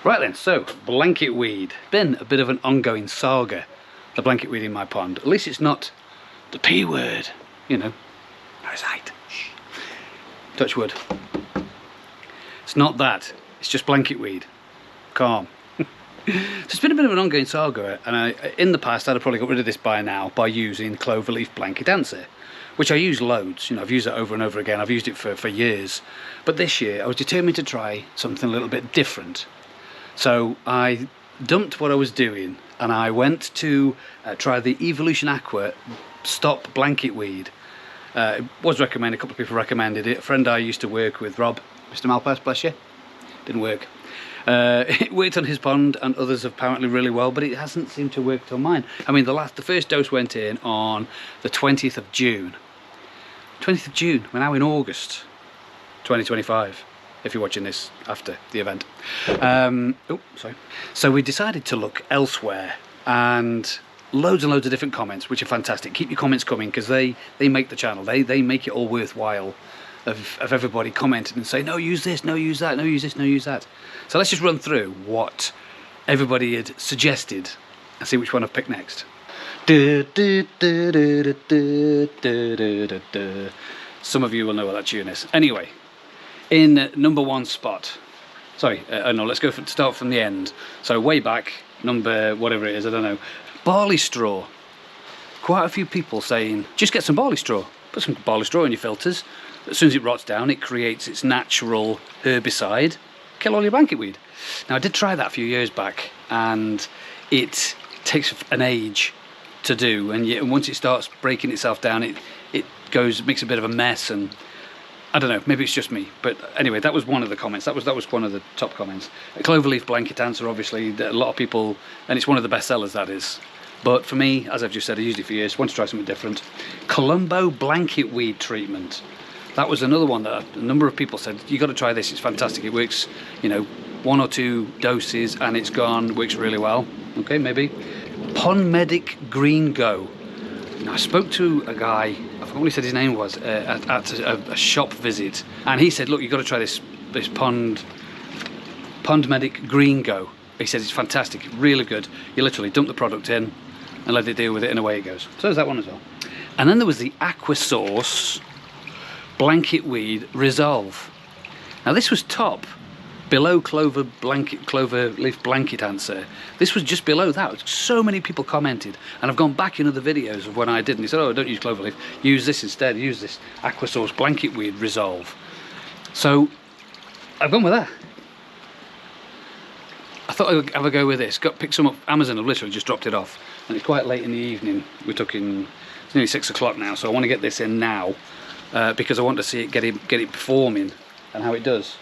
Right then, so blanket weed. Been a bit of an ongoing saga, the blanket weed in my pond. At least it's not the P word, you know. Parasite. Shh. Touch wood. It's not that. It's just blanket weed. Calm. So it's been a bit of an ongoing saga, and in the past I'd have probably got rid of this by now by using cloverleaf blanket answer, which I use loads. You know, I've used it over and over again. I've used it for years. But this year I was determined to try something a little bit different. So I dumped what I was doing and I went to try the Evolution Aqua Stop Blanket Weed. It was recommended, a couple of people recommended it. A friend I used to work with, Rob, Mr. Malpass, bless you, didn't work. It worked on his pond and others apparently really well, but it hasn't seemed to work on mine. I mean, the first dose went in on the 20th of June. 20th of June, we're now in August 2025. If you're watching this after the event. Oh, sorry. So we decided to look elsewhere, and loads and loads of different comments, which are fantastic. Keep your comments coming, because they make the channel. They make it all worthwhile of everybody commenting and saying, no, use this, no, use that, no, use this, no, use that. So let's just run through what everybody had suggested and see which one I've picked next. Some of you will know what that tune is. Anyway. In number one spot, sorry, no, let's start from the end. So way back, number whatever it is, I don't know. Barley straw. Quite a few people saying, just get some barley straw. Put some barley straw in your filters. As soon as it rots down, it creates its natural herbicide. Kill all your blanket weed. Now I did try that a few years back, and it takes an age to do. And once it starts breaking itself down, it makes a bit of a mess, and I don't know, maybe it's just me, but anyway, that was one of the comments. That was one of the top comments. A cloverleaf blanket answer, obviously, a lot of people, and it's one of the best sellers, that is. But for me, as I've just said, I used it for years, want to try something different. Colombo blanket weed treatment. That was another one that a number of people said, you got to try this, it's fantastic. It works, you know, 1 or 2 doses and it's gone, works really well. Okay, maybe. Pond Medic Green Go. Now, I spoke to a guy, I forgot what he said his name was, at a shop visit, and he said, look, you've got to try this Pond Medic Green Go. He says it's fantastic, really good. You literally dump the product in and let it deal with it, and away it goes. So there's that one as well. And then there was the Aqua Source Blanket Weed Resolve. Now this was top, below cloverleaf blanket answer. This was just below that. So many people commented, and I've gone back in other videos of when I did, and they said, oh, don't use cloverleaf, use this instead, use this Aqua Source Blanket Weed Resolve. So I've gone with that. I thought I'd have a go with this. Picked some up Amazon. I've literally just dropped it off, and it's quite late in the evening. It's nearly 6 o'clock now, so I want to get this in now because I want to see it get it performing and how it does.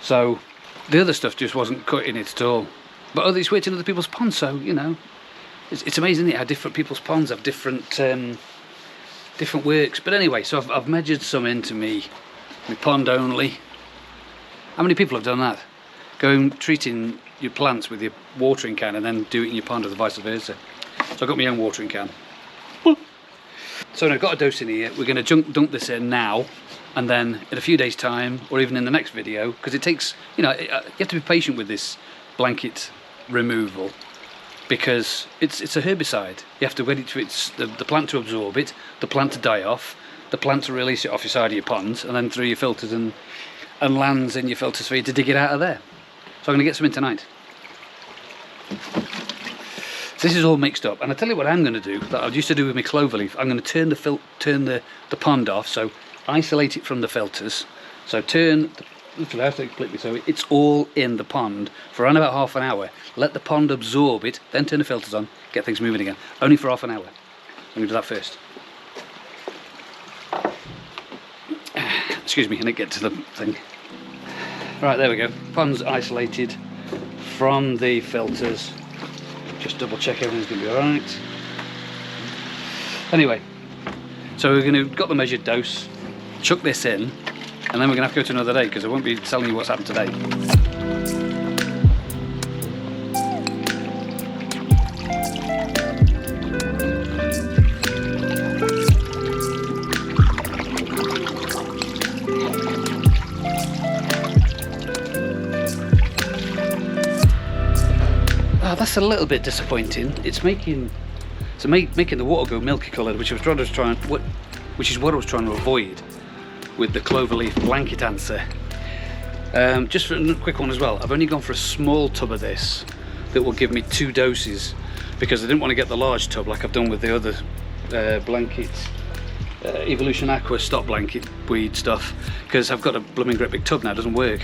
So the other stuff just wasn't cutting it at all. But it's worked in other people's ponds, so, you know, it's amazing, isn't it, how different people's ponds have different works. But anyway, so I've measured some into my pond only. How many people have done that? Treating your plants with your watering can and then do it in your pond, or vice versa. So I've got my own watering can. So now I've got a dose in here. We're going to dunk this in now, and then in a few days time, or even in the next video, because it takes, you know, you have to be patient with this blanket removal, because it's a herbicide. You have to wait for the plant to absorb it, the plant to die off, the plant to release it off your side of your ponds, and then through your filters and lands in your filters for you to dig it out of there. So I'm going to get some in tonight. So this is all mixed up, and I tell you what I'm going to do that I used to do with my cloverleaf. I'm going to turn the pond off, so isolate it from the filters. So literally out completely, so it's all in the pond for around about half an hour. Let the pond absorb it, then turn the filters on, get things moving again. Only for half an hour. I'm going to do that first. Excuse me, and I get to the thing. Right, there we go. Pond's isolated from the filters. Just double check everything's going to be alright. Anyway, so got the measured dose, chuck this in, and then we're going to have to go to another day because I won't be telling you what's happened today. Oh, that's a little bit disappointing. It's making the water go milky coloured, which is what I was trying to avoid with the cloverleaf blanket answer. Just for a quick one as well, I've only gone for a small tub of this that will give me 2 doses, because I didn't want to get the large tub like I've done with the other blankets, Evolution Aqua stock blanket weed stuff, because I've got a blooming great big tub now. It doesn't work.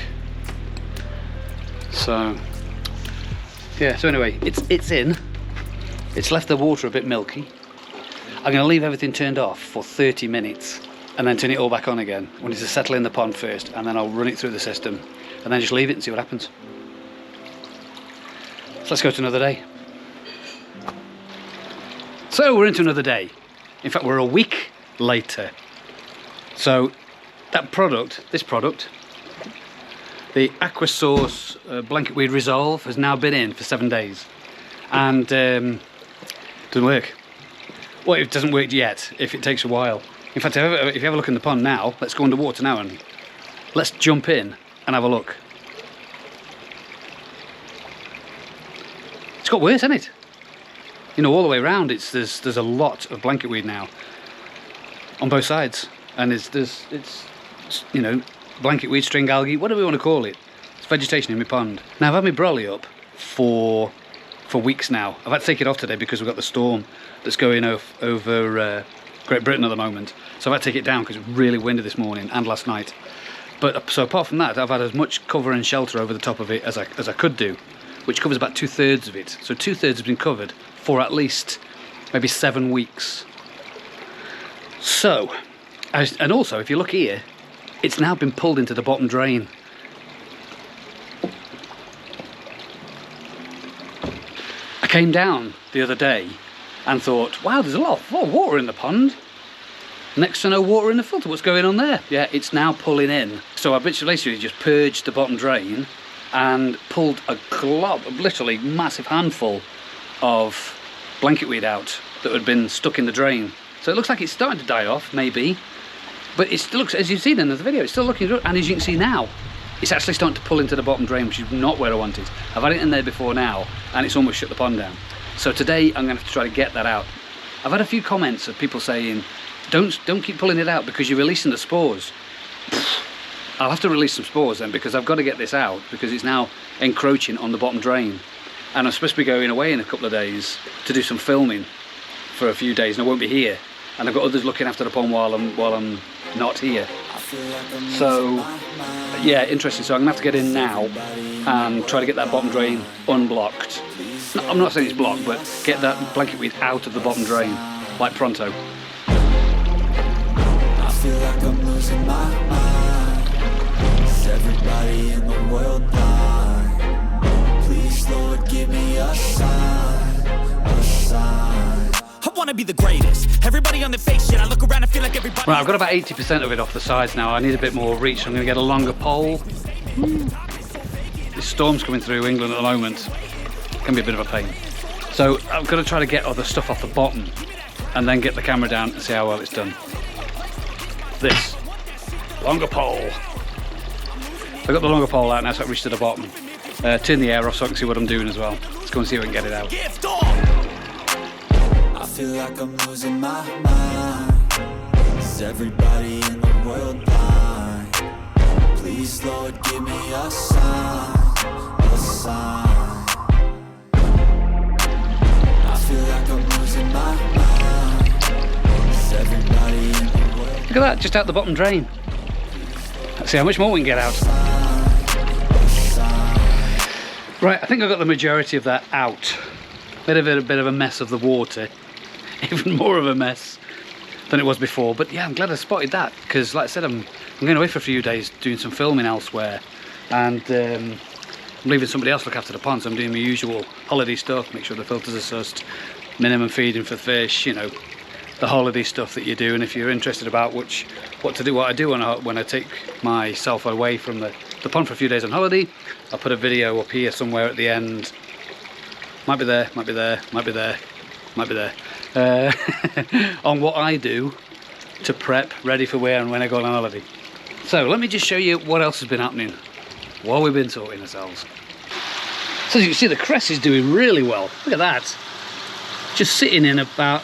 So yeah, so anyway, it's in. It's left the water a bit milky. I'm going to leave everything turned off for 30 minutes and then turn it all back on again. I want it to settle in the pond first, and then I'll run it through the system and then just leave it and see what happens. So let's go to another day. So we're into another day. In fact, we're a week later. So that product, this product, the Aqua Source Blanket Weed Resolve, has now been in for 7 days, and doesn't work. Well, it doesn't work yet, if it takes a while. In fact, if you have a look in the pond now, let's go underwater now and let's jump in and have a look. It's got worse, hasn't it? You know, all the way around, there's a lot of blanket weed now on both sides, and it's you know, blanket weed, string algae, whatever you want to call it. It's vegetation in my pond. Now, I've had my brolly up for weeks now. I've had to take it off today because we've got the storm that's going over Great Britain at the moment. So I've had to take it down because it was really windy this morning and last night. But so apart from that, I've had as much cover and shelter over the top of it as I could do, which covers about 2/3 of it. So 2/3 has been covered for at least maybe 7 weeks. So, and also if you look here, it's now been pulled into the bottom drain. I came down the other day and thought, wow, there's a lot of water in the pond. Next to no water in the filter. What's going on there? Yeah, it's now pulling in. So I basically just purged the bottom drain and pulled a glob, a literally massive handful of blanket weed out that had been stuck in the drain. So it looks like it's starting to die off, maybe. But it still looks, as you've seen in the video, it's still looking good. And as you can see now, it's actually starting to pull into the bottom drain, which is not where I want it. I've had it in there before now, and it's almost shut the pond down. So today I'm going to have to try to get that out. I've had a few comments of people saying, don't keep pulling it out because you're releasing the spores. I'll have to release some spores then, because I've got to get this out because it's now encroaching on the bottom drain. And I'm supposed to be going away in a couple of days to do some filming for a few days, and I won't be here. And I've got others looking after the pond while I'm not here. So yeah, interesting. So I'm gonna have to get in now and try to get that bottom drain unblocked. No, I'm not saying it's blocked, but get that blanket weed out of the bottom drain, like pronto. I feel like I'm losing my mind. Is everybody in the world blind? Please, Lord, give me a sign, a sign. I wanna be the greatest. Everybody on the fake shit. I look around and feel like everybody. Right, I've got about 80% of it off the sides now. I need a bit more reach. I'm going to get a longer pole. This storm's coming through England at the moment. It can be a bit of a pain. So I've got to try to get other stuff off the bottom and then get the camera down and see how well it's done. This longer pole. I've got the longer pole out now, so I reach to the bottom. Turn the air off so I can see what I'm doing as well. Let's go and see if we can get it out. I feel like I'm losing my mind. Is everybody in the world blind? Please, Lord, give me a sign, a sign. I feel like I'm losing my mind. Is everybody in the world? Look at that, just out the bottom drain. Let's see how much more we can get out. Right, I think I've got the majority of that out. A bit of a mess of the water. Even more of a mess than it was before, but yeah, I'm glad I spotted that, because like I said, I'm going away for a few days doing some filming elsewhere, and I'm leaving somebody else look after the pond, so I'm doing my usual holiday stuff, make sure the filters are sussed, minimum feeding for fish, you know, the holiday stuff that you do. And if you're interested about what I do when I take myself away from the pond for a few days on holiday, I'll put a video up here somewhere at the end. Might be there, might be there, might be there, might be there. On what I do to prep ready for where and when I go on holiday. So let me just show you what else has been happening while we've been sorting ourselves. So as you can see, the cress is doing really well. Look at that. Just sitting in about,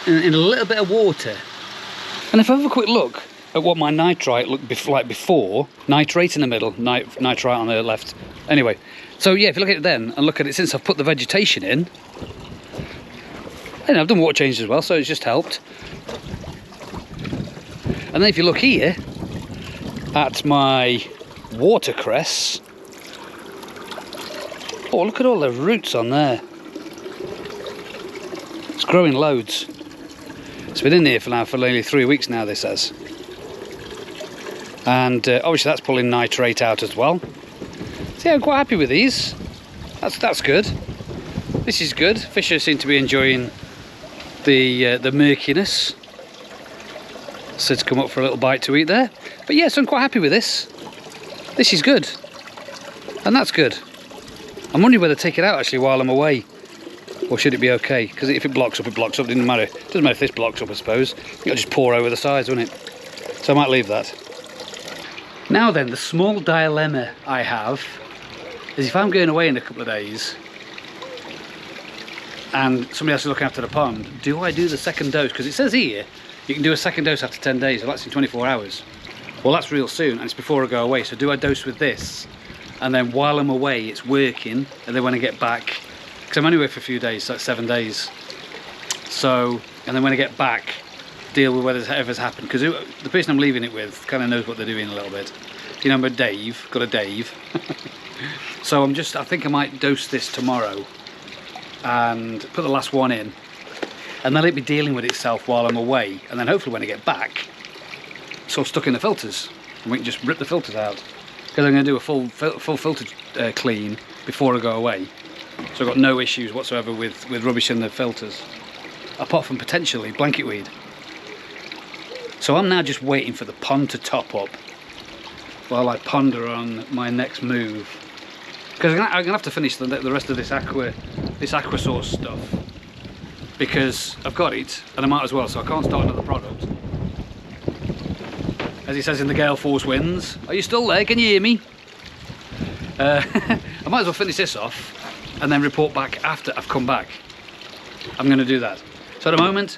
in a little bit of water. And if I have a quick look at what my nitrite looked like before, nitrate in the middle, nitrite on the left. Anyway, so yeah, if you look at it then, and look at it since I've put the vegetation in, and I've done water changes as well, so it's just helped. And then if you look here at my watercress, oh, look at all the roots on there. It's growing loads. It's been in here for nearly 3 weeks now, this says. And obviously that's pulling nitrate out as well. So yeah, I'm quite happy with these. That's good. This is good. Fish seem to be enjoying the murkiness. So it's come up for a little bite to eat there. But yes, I'm quite happy with this. This is good. And that's good. I'm wondering whether to take it out actually while I'm away. Or should it be okay? Because if it blocks up, it blocks up. It doesn't matter. It doesn't matter if this blocks up, I suppose. It'll just pour over the sides, won't it? So I might leave that. Now then, the small dilemma I have is if I'm going away in a couple of days and somebody else is looking after the pond, do I do the second dose? Because it says here you can do a second dose after 10 days, well that's in 24 hours. Well, that's real soon, and it's before I go away. So do I dose with this, and then while I'm away it's working, and then when I get back, because I'm only away for a few days, so that's 7 days. So, and then when I get back, deal with whatever's happened, because the person I'm leaving it with kind of knows what they're doing a little bit. You know, but Dave, got a Dave. So I think I might dose this tomorrow and put the last one in, and then it'll be dealing with itself while I'm away, and then hopefully when I get back, it's all stuck in the filters, and we can just rip the filters out, because I'm going to do a full filter clean before I go away. So I've got no issues whatsoever with rubbish in the filters, apart from potentially blanket weed. So I'm now just waiting for the pond to top up while I ponder on my next move. Because I'm going to have to finish the rest of this aqua source stuff, because I've got it and I might as well, so I can't start another product. As he says in the gale force winds, are you still there? Can you hear me? I might as well finish this off and then report back after I've come back. I'm going to do that. So at the moment,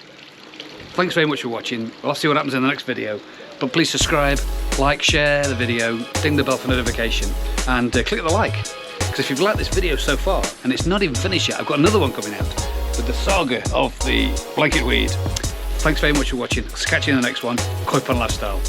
thanks very much for watching. I'll see what happens in the next video. But please subscribe, like, share the video, ding the bell for notification, and click the like. Because if you've liked this video so far, and it's not even finished yet, I've got another one coming out with the saga of the blanket weed. Thanks very much for watching. Catch you in the next one. KoiPondLifestyle.